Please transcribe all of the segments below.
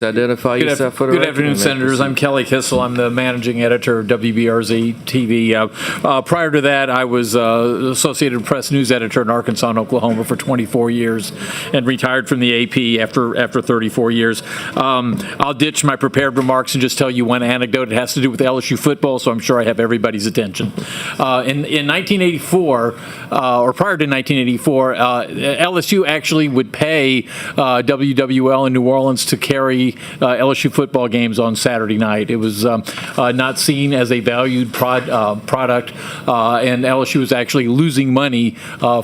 Identify yourself for the Good record. afternoon, Senators. I'm Kelly Kissel. I'm the managing editor of WBRZ TV. Prior to that, I was Associated Press news editor in Arkansas and Oklahoma for 24 years and retired from the AP after 34 years. I'll ditch my prepared remarks and just tell you one anecdote. It has to do with LSU football, so I'm sure I have everybody's attention. In 1984, or prior to 1984, LSU actually would pay WWL in New Orleans to carry LSU football games on Saturday night. It was not seen as a valued product, and LSU was actually losing money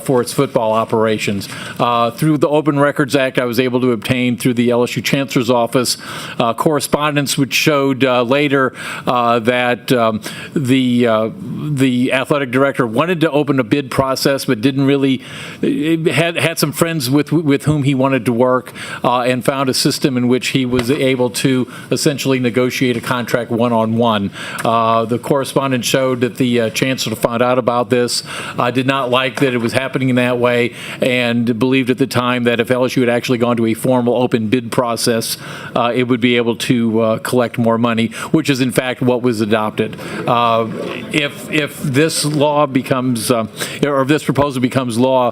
for its football operations. Through the Open Records Act, I was able to obtain through the LSU Chancellor's Office correspondence which showed later that the athletic director wanted to open a bid process, but didn't really had some friends with whom he wanted to work, and found a system in which he was able to essentially negotiate a contract one-on-one. The correspondence showed that the chancellor found out about this, did not like that it was happening in that way, and believed at the time that if LSU had actually gone to a formal open bid process, it would be able to collect more money, which is in fact what was adopted. If this law becomes, or if this proposal becomes law,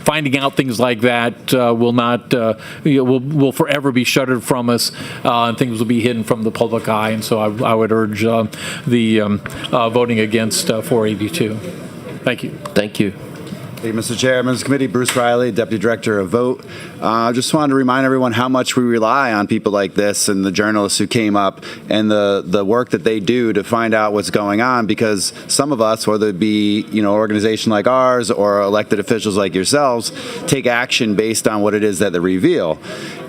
finding out things like that will forever be shuttered from us, and things will be hidden from the public eye. And so I would urge the voting against 482. Thank you. Thank you. Thank you, Mr. Chair. Members of the committee, Bruce Riley, Deputy Director of Vote. I just wanted to remind everyone how much we rely on people like this and the journalists who came up and the work that they do to find out what's going on, because some of us, whether it be an organization like ours or elected officials like yourselves, take action based on what it is that they reveal.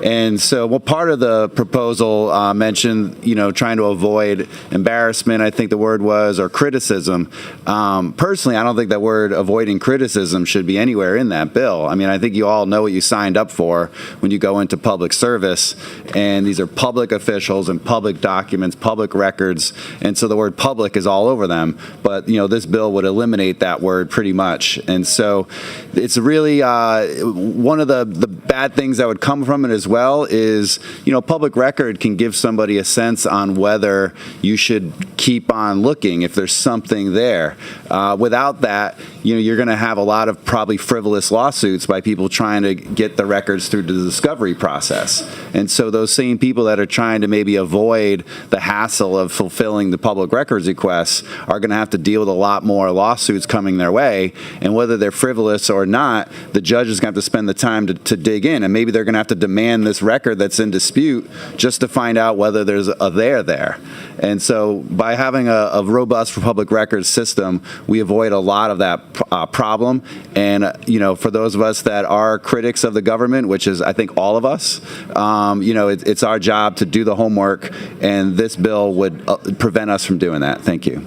And so, well, part of the proposal mentioned, trying to avoid embarrassment, I think the word was, or criticism. Personally, I don't think that word avoiding criticism should be anywhere in that bill. I mean, I think you all know what you signed up for when you go into public service, and these are public officials and public documents, public records, and so the word public is all over them. But, this bill would eliminate that word pretty much. And so it's really one of the bad things that would come from it as well is, public record can give somebody a sense on whether you should keep on looking if there's something there. Without that, you're going to have a lot of probably frivolous lawsuits by people trying to get the records through the discovery process. And so those same people that are trying to maybe avoid the hassle of fulfilling the public records requests are going to have to deal with a lot more lawsuits coming their way. And whether they're frivolous or not, the judge is going to have to spend the time to dig in. And maybe they're going to have to demand this record that's in dispute just to find out whether there's a there. And so by having a robust public records system, we avoid a lot of that problem. And, for those of us that are critics of the government, which is, I think, all of us, it's our job to do the homework, and this bill would prevent us from doing that. Thank you.